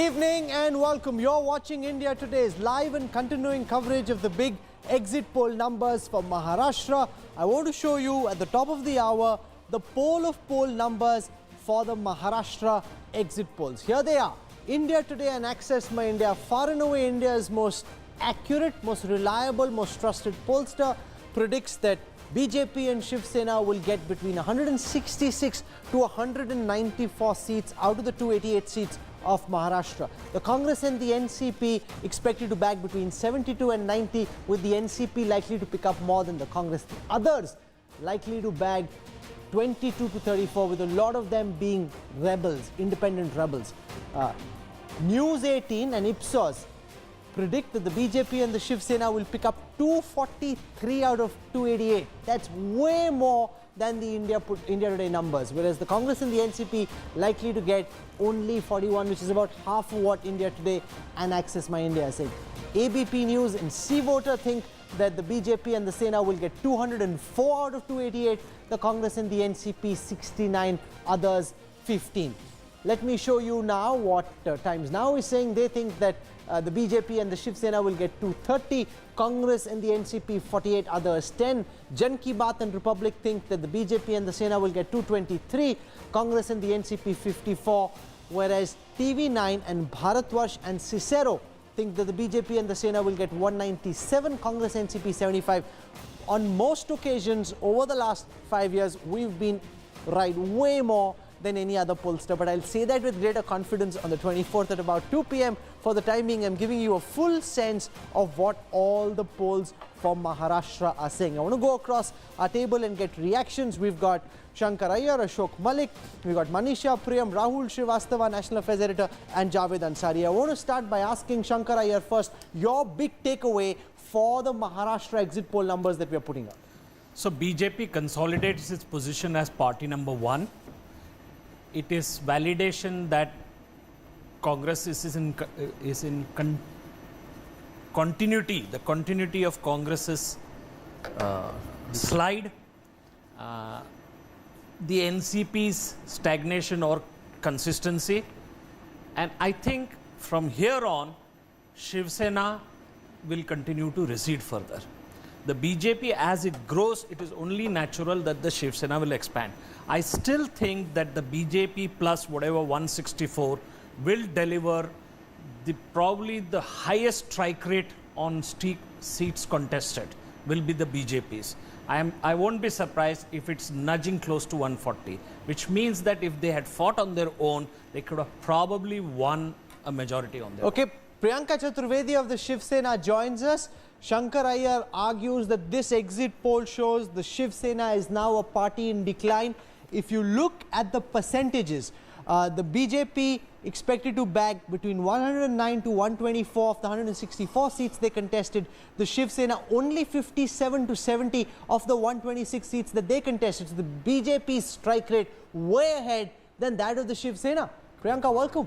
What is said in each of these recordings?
Good evening and welcome. You're watching India Today's live and continuing coverage of the big exit poll numbers for Maharashtra. I want to show you at the top of the hour the poll numbers for the Maharashtra exit polls. Here they are. India Today and Access My India, far and away India's most accurate, most reliable, most trusted pollster, predicts that BJP and Shiv Sena will get between 166 to 194 seats out of the 288 seats of Maharashtra. The Congress and the NCP expected to bag between 72 and 90, with the NCP likely to pick up more than the Congress. The others likely to bag 22 to 34, with a lot of them being rebels, independent rebels. News 18 and Ipsos predict that the BJP and the Shiv Sena will pick up 243 out of 288. That's way more than the India Today numbers, whereas the Congress and the NCP likely to get only 41, which is about half of what India Today and Access My India are saying. ABP News and C Voter think that the BJP and the Sena will get 204 out of 288, the Congress and the NCP 69, others 15. Let me show you now what Times Now is saying. They think that the BJP and the Shiv Sena will get 230, Congress and the NCP 48, others 10. Jan Ki Baat and Republic think that the BJP and the Sena will get 223, Congress and the NCP 54, whereas TV9 and Bharatvarsh and Cicero think that the BJP and the Sena will get 197, Congress NCP 75. On most occasions over the last 5 years, we've been right way more than any other pollster, but I'll say that with greater confidence on the 24th at about 2 p.m. For the timing, I'm giving you a full sense of what all the polls from Maharashtra are saying. I want to go across our table and get reactions. We've got Shankar Iyer, Ashok Malik, we've got Manisha Priyam, Rahul Srivastava, National Affairs Editor, and Javed Ansari. I want to start by asking Shankar Iyer first, your big takeaway for the Maharashtra exit poll numbers that we are putting up. So BJP consolidates its position as party number one. It is validation that Congress is in continuity, the continuity of Congress's slide, the NCP's stagnation or consistency, and I think from here on Shiv Sena will continue to recede further. The BJP, as it grows, it is only natural that the Shiv Sena will expand. I still think that the BJP plus whatever 164 will deliver probably the highest strike rate on seats contested will be the BJP's. I won't be surprised if it's nudging close to 140, which means that if they had fought on their own, they could have probably won a majority on their own. Okay, Priyanka Chaturvedi of the Shiv Sena joins us. Shankar Iyer argues that this exit poll shows the Shiv Sena is now a party in decline. If you look at the percentages, the BJP expected to bag between 109 to 124 of the 164 seats they contested. The Shiv Sena only 57 to 70 of the 126 seats that they contested. So the BJP's strike rate way ahead than that of the Shiv Sena. Priyanka, welcome.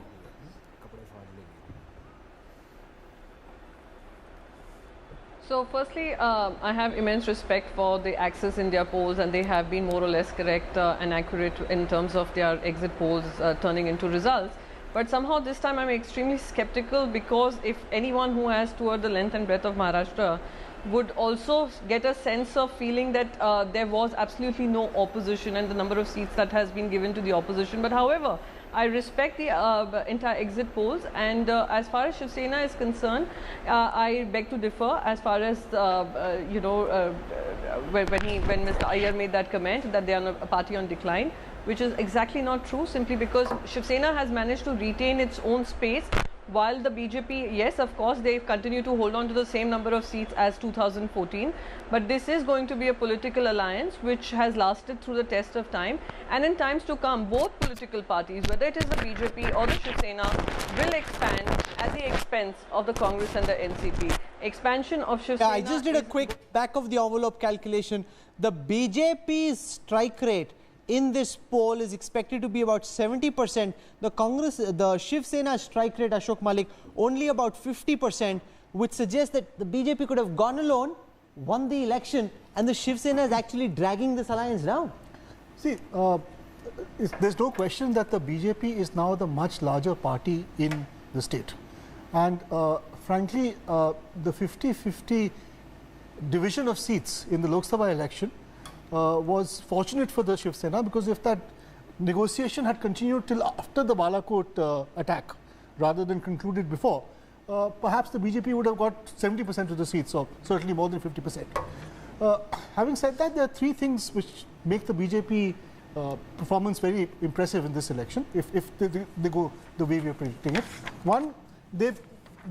So firstly, I have immense respect for the Access India polls, and they have been more or less correct and accurate in terms of their exit polls turning into results. But somehow this time I'm extremely skeptical, because if anyone who has toured the length and breadth of Maharashtra would also get a sense of feeling that there was absolutely no opposition and the number of seats that has been given to the opposition. But however, I respect the entire exit polls, and as far as Shiv Sena is concerned, I beg to differ as far as when Mr. Iyer made that comment that they are a party on decline, which is exactly not true, simply because Shiv Sena has managed to retain its own space, while the BJP, yes, of course, they continue to hold on to the same number of seats as 2014. But this is going to be a political alliance which has lasted through the test of time. And in times to come, both political parties, whether it is the BJP or the Shiv Sena, will expand at the expense of the Congress and the NCP. Expansion of Shiv Sena. I just did a quick back of the envelope calculation. The BJP's strike rate in this poll is expected to be about 70%. The Shiv Sena strike rate, Ashok Malik, only about 50%, which suggests that the BJP could have gone alone, won the election, and the Shiv Sena is actually dragging this alliance down. See, there's no question that the BJP is now the much larger party in the state. And frankly, the 50-50 division of seats in the Lok Sabha election was fortunate for the Shiv Sena, because if that negotiation had continued till after the Balakot attack rather than concluded before, perhaps the BJP would have got 70% of the seats, or certainly more than 50%. Having said that, there are three things which make the BJP performance very impressive in this election, if they go the way we are predicting it. One, they've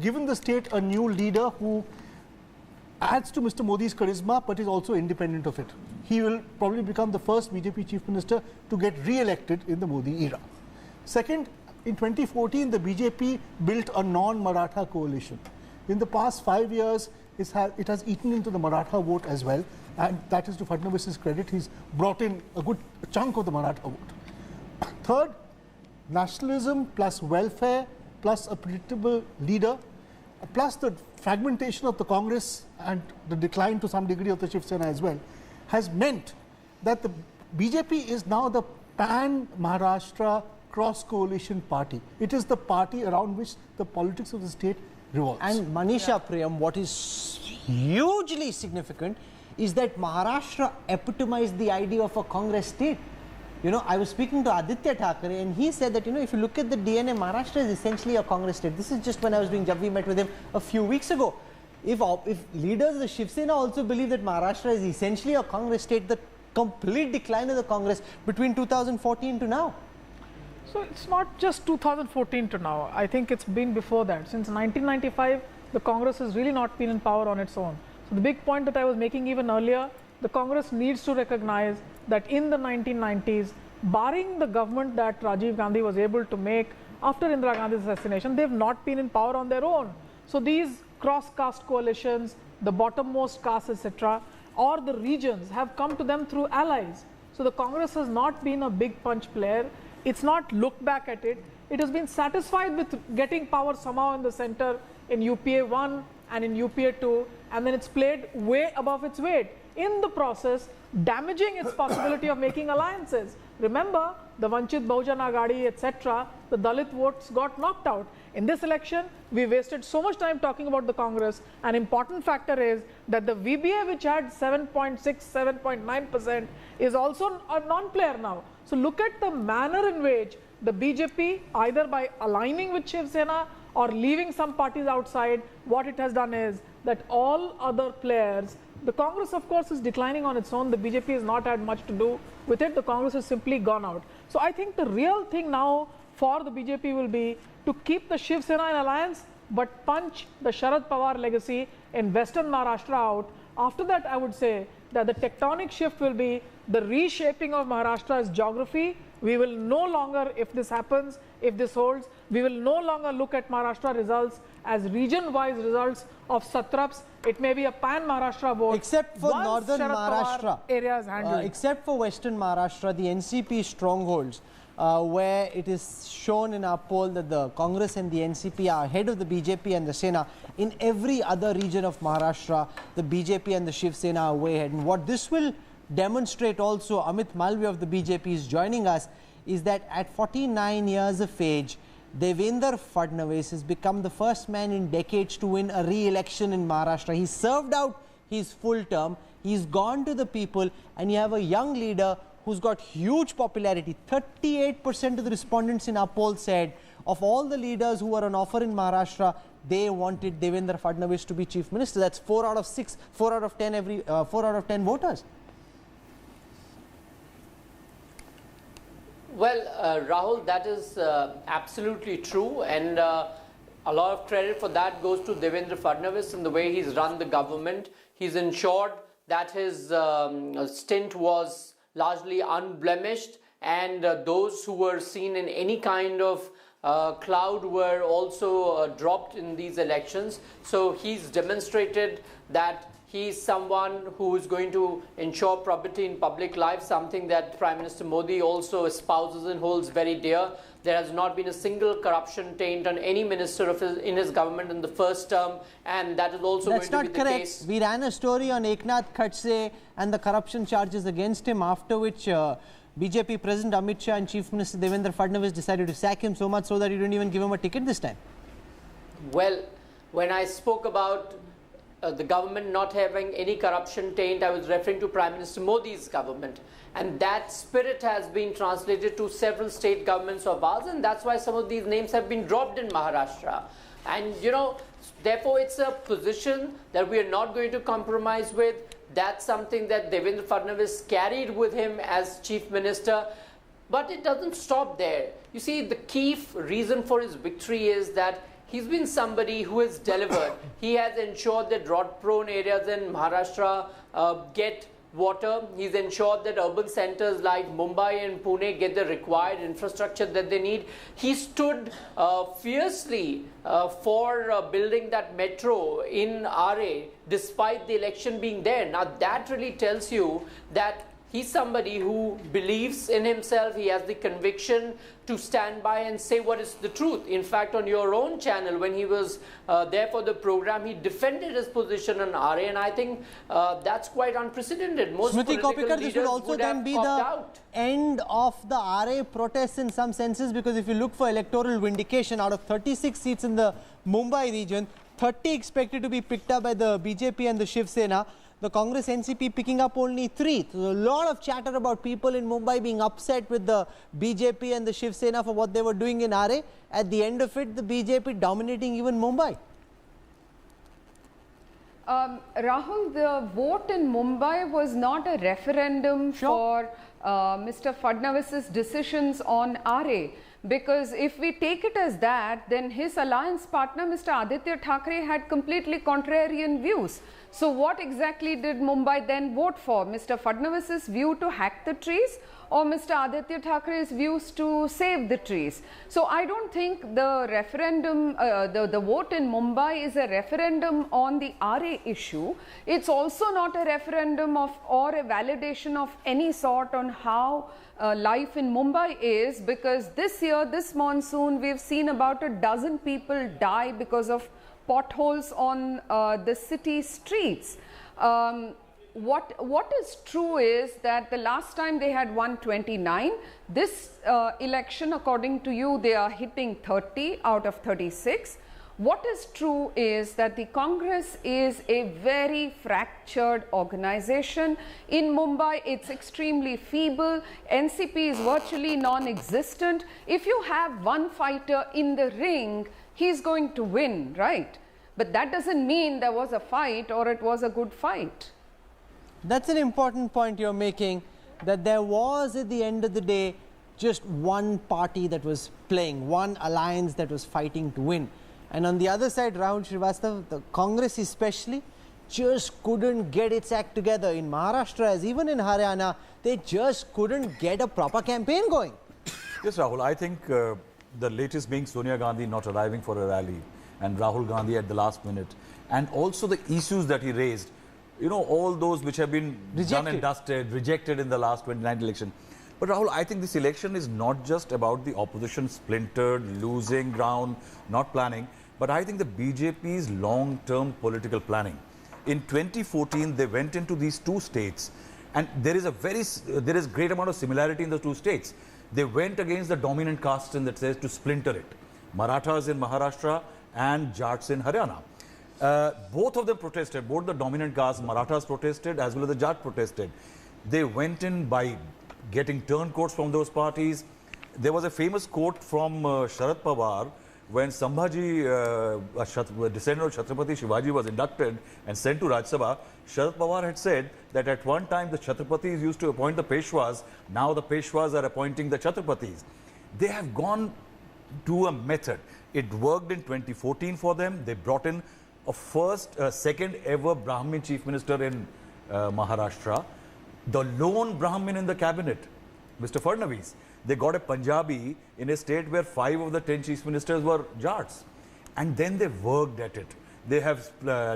given the state a new leader who adds to Mr. Modi's charisma, but is also independent of it. He will probably become the first BJP chief minister to get re-elected in the Modi era. Second, in 2014, the BJP built a non-Maratha coalition. In the past 5 years, it has eaten into the Maratha vote as well, and that is to Fadnavis's credit. He's brought in a good chunk of the Maratha vote. Third, nationalism plus welfare plus a predictable leader, plus the fragmentation of the Congress and the decline to some degree of the Shiv Sena as well, has meant that the BJP is now the pan-Maharashtra cross-coalition party. It is the party around which the politics of the state revolves. And Manisha Priyam, what is hugely significant is that Maharashtra epitomized the idea of a Congress state. You know, I was speaking to Aditya Thackeray and he said that, you know, if you look at the DNA, Maharashtra is essentially a Congress state. This is just when I was doing Jab We Met with him a few weeks ago. If leaders of the Shiv Sena also believe that Maharashtra is essentially a Congress state, the complete decline of the Congress between 2014 to now. So it's not just 2014 to now. I think it's been before that. Since 1995, the Congress has really not been in power on its own. So the big point that I was making even earlier, the Congress needs to recognize that in the 1990s, barring the government that Rajiv Gandhi was able to make after Indira Gandhi's assassination, they've not been in power on their own. So these cross-caste coalitions, the bottommost caste, etc., or the regions have come to them through allies. So the Congress has not been a big punch player. It's not looked back at it. It has been satisfied with getting power somehow in the center in UPA 1 and in UPA 2, and then it's played way above its weight. In the process, damaging its possibility of making alliances. Remember, the Vanchit Bahujan Aghadi, etc., the Dalit votes got knocked out. In this election, we wasted so much time talking about the Congress. An important factor is that the VBA, which had 7.6, 7.9%, is also a non-player now. So look at the manner in which the BJP, either by aligning with Shiv Sena or leaving some parties outside, what it has done is that all other players, the Congress of course is declining on its own, the BJP has not had much to do with it, the Congress has simply gone out. So I think the real thing now for the BJP will be to keep the Shiv Sena in alliance, but punch the Sharad Pawar legacy in Western Maharashtra out. After that, I would say that the tectonic shift will be the reshaping of Maharashtra's geography. We will no longer, if this happens, if this holds, we will no longer look at Maharashtra results as region-wise results of satraps. It may be a pan-Maharashtra vote. Except for northern Maharashtra. Areas handled. Except for western Maharashtra, the NCP strongholds, where it is shown in our poll that the Congress and the NCP are ahead of the BJP and the Sena. In every other region of Maharashtra, the BJP and the Shiv Sena are way ahead. And what this will demonstrate also, Amit Malviya of the BJP is joining us, is that at 49 years of age, Devendra Fadnavis has become the first man in decades to win a re-election in Maharashtra. He served out his full term, he's gone to the people, and you have a young leader who's got huge popularity. 38% of the respondents in our poll said of all the leaders who were on offer in Maharashtra, they wanted Devendra Fadnavis to be chief minister. That's 4 out of 6, 4 out of 10 4 out of 10 voters. Well, Rahul, that is absolutely true, and a lot of credit for that goes to Devendra Fadnavis and the way he's run the government. He's ensured that his stint was largely unblemished, and those who were seen in any kind of cloud were also dropped in these elections. So he's demonstrated that he's someone who is going to ensure probity in public life, something that Prime Minister Modi also espouses and holds very dear. There has not been a single corruption taint on any minister in his government in the first term, and that is also going to be the case. We ran a story on Eknath Khadse and the corruption charges against him, after which BJP President Amit Shah and Chief Minister Devendra Fadnavis decided to sack him, so much so that he didn't even give him a ticket this time. Well, when I spoke about the government not having any corruption taint, I was referring to Prime Minister Modi's government. And that spirit has been translated to several state governments of ours, and that's why some of these names have been dropped in Maharashtra. And, you know, therefore it's a position that we are not going to compromise with. That's something that Devendra Fadnavis carried with him as Chief Minister. But it doesn't stop there. You see, the key reason for his victory is that he's been somebody who has delivered. He has ensured that drought-prone areas in Maharashtra get water. He's ensured that urban centers like Mumbai and Pune get the required infrastructure that they need. He stood fiercely for building that metro in RA despite the election being there. Now that really tells you that he's somebody who believes in himself. He has the conviction to stand by and say what is the truth. In fact, on your own channel, when he was there for the program, he defended his position on RA, and I think that's quite unprecedented. Most Smriti political Kopikar, this leaders would also would then have be copped the out. end of the RA protests in some senses, because if you look for electoral vindication, out of 36 seats in the Mumbai region, 30 expected to be picked up by the BJP and the Shiv Sena. The Congress-NCP picking up only 3. So a lot of chatter about people in Mumbai being upset with the BJP and the Shiv Sena for what they were doing in RA. At the end of it, the BJP dominating even Mumbai. Rahul, the vote in Mumbai was not a referendum for Mr. Fadnavis's decisions on RA. Because if we take it as that, then his alliance partner, Mr. Aditya Thackeray, had completely contrarian views. So what exactly did Mumbai then vote for? Mr. Fadnavis's view to hack the trees, or Mr. Aditya Thackeray's views to save the trees? So I don't think the referendum, the vote in Mumbai is a referendum on the RA issue. It's also not a referendum of or a validation of any sort on how life in Mumbai is, because this year, this monsoon, we've seen about a dozen people die because of potholes on the city streets. What is true is that the last time they had 129, this election, according to you, they are hitting 30 out of 36. What is true is that the Congress is a very fractured organization. In Mumbai, it's extremely feeble. NCP is virtually non-existent. If you have one fighter in the ring, he's going to win, right? But that doesn't mean there was a fight or it was a good fight. That's an important point you're making, that there was, at the end of the day, just one party that was playing, one alliance that was fighting to win. And on the other side, Rahul Srivastav, the Congress especially, just couldn't get its act together. In Maharashtra, as even in Haryana, they just couldn't get a proper campaign going. Yes, Rahul, I think the latest being Sonia Gandhi not arriving for a rally, and Rahul Gandhi at the last minute, and also the issues that he raised, you know, all those which have been done and dusted, rejected in the last 2019 election. But Rahul, I think this election is not just about the opposition splintered, losing ground, not planning, but I think the BJP's long-term political planning. In 2014, they went into these two states, and there is great amount of similarity in the two states. They went against the dominant caste that says to splinter it. Marathas in Maharashtra and Jats in Haryana. Both of them protested, both the dominant caste, Marathas protested as well as the Jats protested. They went in by getting turncoats from those parties. There was a famous quote from Sharad Pawar when Sambhaji, a descendant of Chhatrapati Shivaji, was inducted and sent to Rajya Sabha. Sharad Pawar had said that at one time the Chhatrapatis used to appoint the Peshwas, now the Peshwas are appointing the Chhatrapatis. They have gone to a method. It worked in 2014 for them. They brought in a second ever Brahmin chief minister in Maharashtra, the lone Brahmin in the cabinet, Mr. Fadnavis. They got a Punjabi in a state where 5 of the 10 chief ministers were Jats. And then they worked at it. They have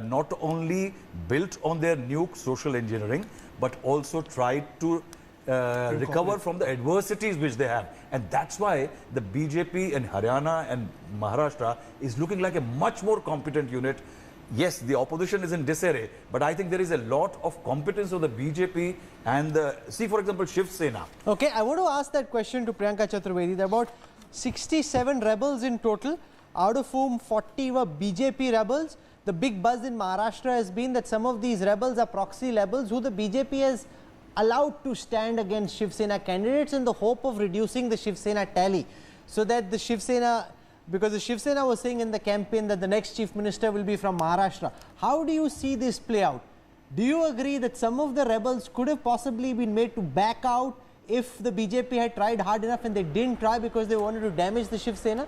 not only built on their new social engineering, but also tried to recover from the adversities which they have. And that's why the BJP in Haryana and Maharashtra is looking like a much more competent unit. Yes, the opposition is in disarray, but I think there is a lot of competence of the BJP and the, see for example, Shiv Sena. Okay, I want to ask that question to Priyanka Chaturvedi. There are about 67 rebels in total. out of whom 40 were BJP rebels. The big buzz in Maharashtra has been that some of these rebels are proxy rebels who the BJP has allowed to stand against Shiv Sena candidates in the hope of reducing the Shiv Sena tally, so that the Shiv Sena, because the Shiv Sena was saying in the campaign that the next chief minister will be from Maharashtra. How do you see this play out? Do you agree that some of the rebels could have possibly been made to back out if the BJP had tried hard enough and they didn't try because they wanted to damage the Shiv Sena?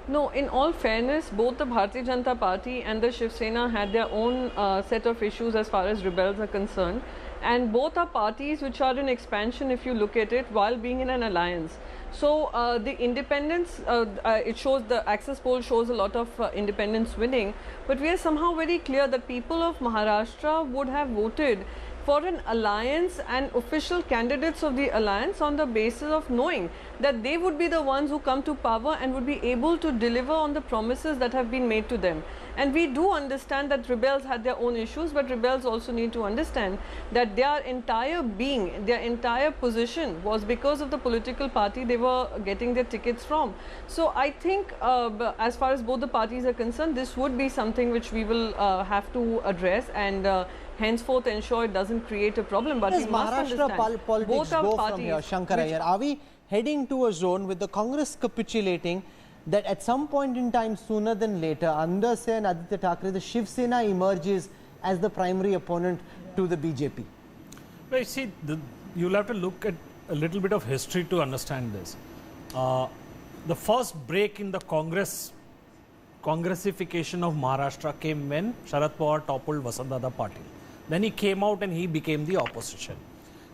No, in all fairness, both the Bharatiya Janata Party and the Shiv Sena had their own set of issues as far as rebels are concerned. And both are parties which are in expansion if you look at it while being in an alliance. So the independence, it shows, the Access poll shows a lot of independents winning. But we are somehow very clear that people of Maharashtra would have voted for an alliance and official candidates of the alliance on the basis of knowing that they would be the ones who come to power and would be able to deliver on the promises that have been made to them. And we do understand that rebels had their own issues, but rebels also need to understand that their entire being, their entire position was because of the political party they were getting their tickets from. So I think as far as both the parties are concerned, this would be something which we will have to address and henceforth ensure it doesn't create a problem. But we must understand Politics both are go parties from here, Shankar Iyer. Are we heading to a zone with the Congress capitulating that at some point in time, sooner than later, under say and Aditya Thackeray, the Shiv Sena emerges as the primary opponent to the BJP? Well, you see, you'll have to look at a little bit of history to understand this. The first break in the Congressification of Maharashtra came when Sharad Pawar toppled Vasantdada Patil. Then he came out and he became the opposition.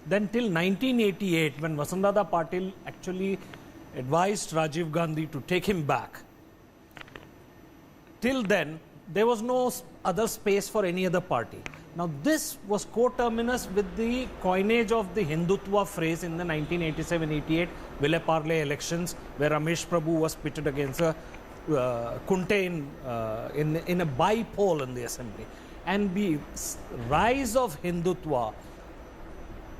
Then till 1988, when Vasantdada Patil actually advised Rajiv Gandhi to take him back, till then there was no other space for any other party. Now this was coterminous with the coinage of the Hindutva phrase in the 1987-88 Vile-Parle elections, where Ramesh Prabhu was pitted against a Kunte in a by-poll in the assembly. And the rise of Hindutva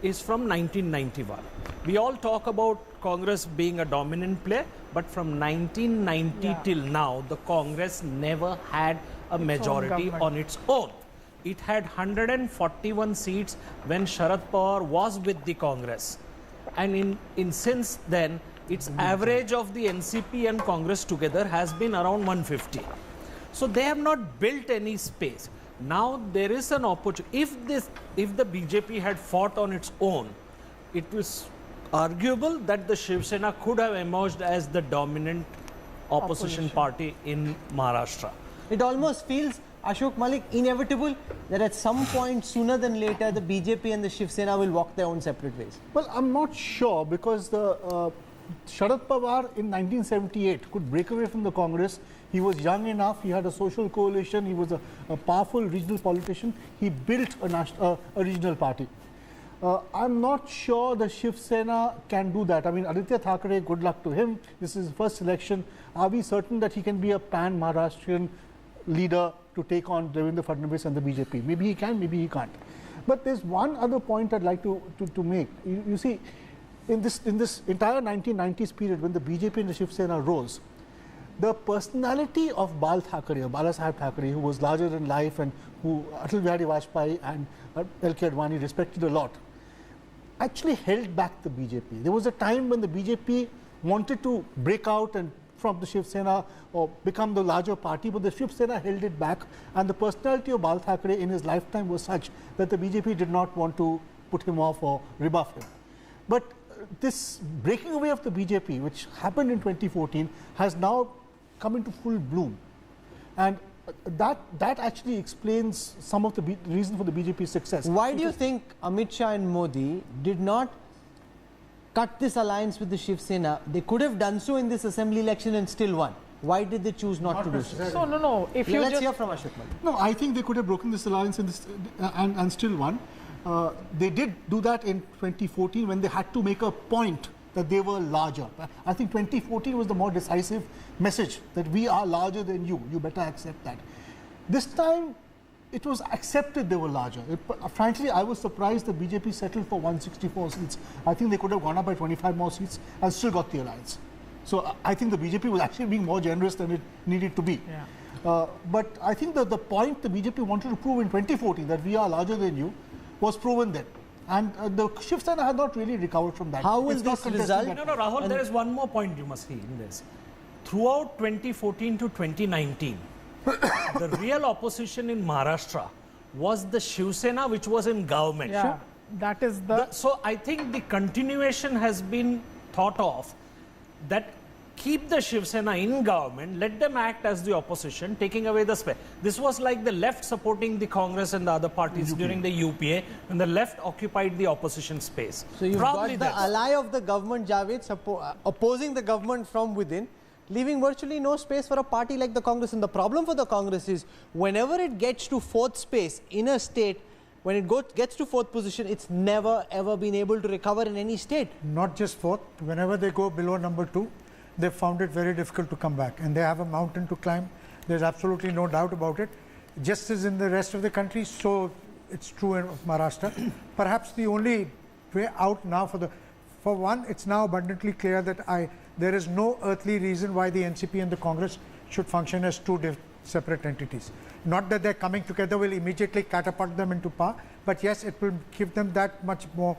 is from 1991. We all talk about Congress being a dominant player, but from 1990 till now, the Congress never had a majority on its own. It had 141 seats when Sharad Pawar was with the Congress. And in since then, its average of the NCP and Congress together has been around 150. So they have not built any space. Now there is an opportunity. If the BJP had fought on its own, it was arguable that the Shiv Sena could have emerged as the dominant opposition party in Maharashtra. It almost feels, Ashok Malik, inevitable that at some point sooner than later the BJP and the Shiv Sena will walk their own separate ways. Well, I'm not sure, because the Sharad Pawar in 1978 could break away from the Congress. He was young enough, he had a social coalition, he was a powerful regional politician. He built a regional party. I'm not sure the Shiv Sena can do that. I mean, Aditya Thackeray, good luck to him. This is his first election. Are we certain that he can be a pan-Maharashtrian leader to take on Devendra Fadnavis and the BJP? Maybe he can, maybe he can't. But there's one other point I'd like to make. You see, in this entire 1990s period, when the BJP and the Shiv Sena rose, the personality of Bal Thackeray, or Balasaheb Thackeray, who was larger than life and who Atal Bihari Vajpayee and L.K. Advani respected a lot, actually held back the BJP. There was a time when the BJP wanted to break out and from the Shiv Sena or become the larger party, but the Shiv Sena held it back, and the personality of Bal Thackeray in his lifetime was such that the BJP did not want to put him off or rebuff him. But this breaking away of the BJP, which happened in 2014, has now come into full bloom, and that actually explains some of the reason for the BJP's success. Why do you think Amit Shah and Modi did not cut this alliance with the Shiv Sena? They could have done so in this assembly election and still won. Why did they choose not to do so? So no. If you Let's just hear from Ashok Malik. No, I think they could have broken this alliance in this, and still won. They did do that in 2014 when they had to make a point that they were larger. I think 2014 was the more decisive message that we are larger than you. You better accept that. This time, it was accepted they were larger. Frankly, I was surprised the BJP settled for 164 seats. I think they could have gone up by 25 more seats and still got the alliance. So I think the BJP was actually being more generous than it needed to be. Yeah. But I think that the point the BJP wanted to prove in 2014, that we are larger than you, was proven then. And the Shiv Sena had not really recovered from that. How will It's not this contesting result? that No, point. Rahul, there is one more point you must see in this. Throughout 2014 to 2019, the real opposition in Maharashtra was the Shiv Sena, which was in government. Yeah, that is So I think the continuation has been thought of, that keep the Shiv Sena in government, let them act as the opposition, taking away the space. This was like the left supporting the Congress and the other parties during the UPA, and the left occupied the opposition space. So you've Probably got the ally of the government, Javed, opposing the government from within, leaving virtually no space for a party like the Congress. And the problem for the Congress is, whenever it gets to fourth space in a state, when it gets to fourth position, it's never ever been able to recover in any state. Not just fourth, whenever they go below number 2, they found it very difficult to come back, and they have a mountain to climb. There's absolutely no doubt about it. Just as in the rest of the country, so it's true in Maharashtra. Perhaps the only way out now for one, it's now abundantly clear that there is no earthly reason why the NCP and the Congress should function as two separate entities. Not that they're coming together will immediately catapult them into power, but yes, it will give them that much more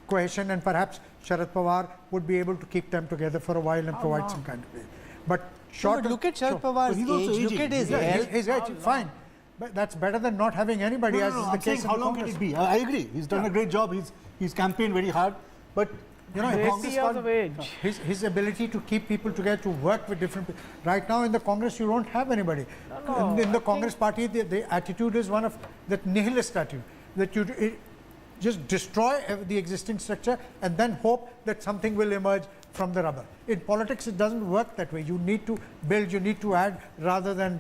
cohesion, and perhaps Sharad Pawar would be able to keep them together for a while and provide some kind of. But But look at Sharad Pawar's age, look at his health. His age, fine. But that's better than not having anybody, as is the I'm saying case how in the long can Congress. it be? I agree. He's done a great job. He's campaigned very hard. But you know, 80 Congress years can't- of age. His ability to keep people together, to work with different people. Right now in the Congress, you don't have anybody. In the Congress party, the attitude is one of that nihilist attitude, that you just destroy the existing structure and then hope that something will emerge from the rubber. In politics, it doesn't work that way. You need to build, you need to add, rather than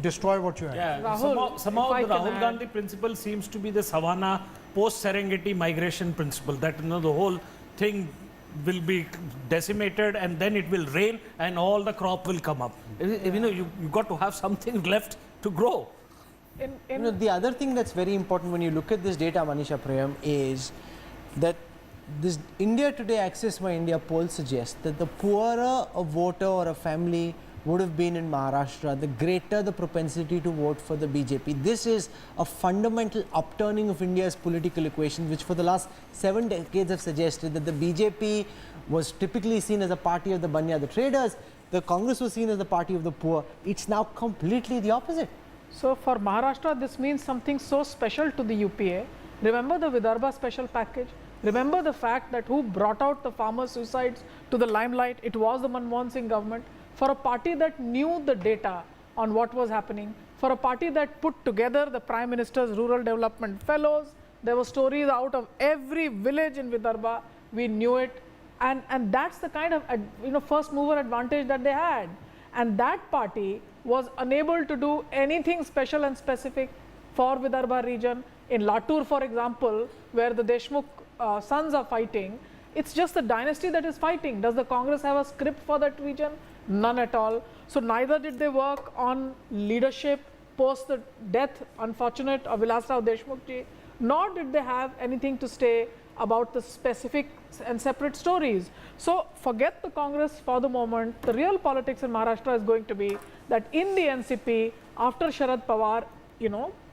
destroy what you have. Yeah, Rahul, somehow if I the can Rahul add- Gandhi principle seems to be the Savannah post-Serengeti migration principle, that the whole thing will be decimated and then it will rain and all the crop will come up. You got to have something left to grow. The other thing that's very important when you look at this data, Manisha Prayam, is that this India Today Access My India poll suggests that the poorer a voter or a family would have been in Maharashtra, the greater the propensity to vote for the BJP. This is a fundamental upturning of India's political equation, which for the last 7 decades have suggested that the BJP was typically seen as a party of the Banya, the traders. The Congress was seen as the party of the poor. It's now completely the opposite. So for Maharashtra, this means something so special to the UPA. Remember the Vidarbha special package? Remember the fact that who brought out the farmer suicides to the limelight? It was the Manmohan Singh government. For a party that knew the data on what was happening, for a party that put together the Prime Minister's Rural Development Fellows, there were stories out of every village in Vidarbha, we knew it. And that's the kind of first mover advantage that they had. And that party was unable to do anything special and specific for Vidarbha region. In Latur, for example, where the Deshmukh sons are fighting, it's just the dynasty that is fighting. Does the Congress have a script for that region? None at all. So neither did they work on leadership post the death, unfortunate, of Vilasrao Deshmukh ji, nor did they have anything to say about the specific and separate stories. So forget the Congress for the moment. The real politics in Maharashtra is going to be that in the NCP, after Sharad Pawar,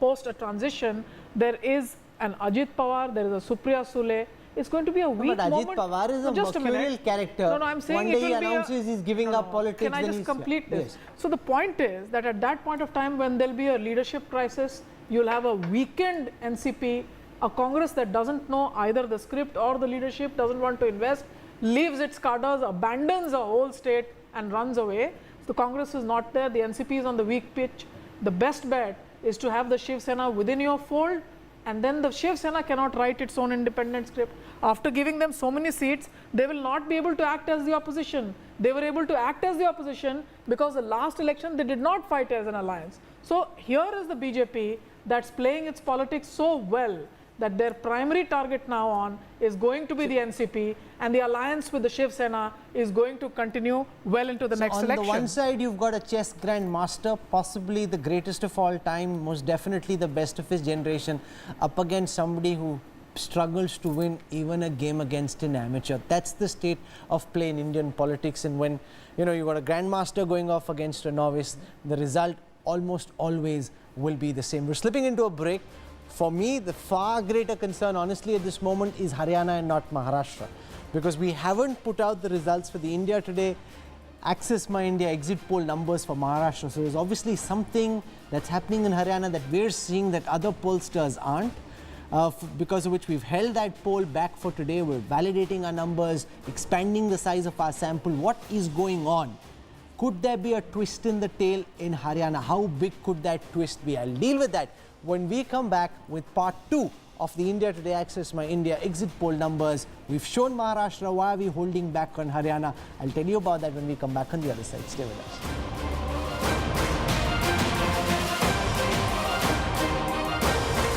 post a transition, there is an Ajit Pawar, there is a Supriya Sule. It's going to be a weak But Ajit moment. Pawar is a Just mercurial minute. character. No, I'm saying One it day he will be announces he's giving up politics. Can I then just he's- complete this? Yes. So the point is that at that point of time when there'll be a leadership crisis, you'll have a weakened NCP, a Congress that doesn't know either the script or the leadership, doesn't want to invest, leaves its cadres, abandons a whole state and runs away. The Congress is not there, the NCP is on the weak pitch. The best bet is to have the Shiv Sena within your fold, and then the Shiv Sena cannot write its own independent script. After giving them so many seats, they will not be able to act as the opposition. They were able to act as the opposition because the last election they did not fight as an alliance. So here is the BJP that's playing its politics so well that their primary target now on is going to be the NCP, and the alliance with the Shiv Sena is going to continue well into the next election. On the one side, you've got a chess grandmaster, possibly the greatest of all time, most definitely the best of his generation, up against somebody who struggles to win even a game against an amateur. That's the state of play in Indian politics, and when you've got a grandmaster going off against a novice, the result almost always will be the same. We're slipping into a break. For me, the far greater concern, honestly, at this moment is Haryana and not Maharashtra, because we haven't put out the results for the India Today Access My India exit poll numbers for Maharashtra. So there's obviously something that's happening in Haryana that we're seeing that other pollsters aren't, because of which we've held that poll back for today. We're validating our numbers, expanding the size of our sample. What is going on? Could there be a twist in the tail in Haryana? How big could that twist be? I'll deal with that when we come back with part 2 of the India Today Access My India exit poll numbers. We've shown Maharashtra. Why are we holding back on Haryana? I'll tell you about that when we come back on the other side. Stay with us.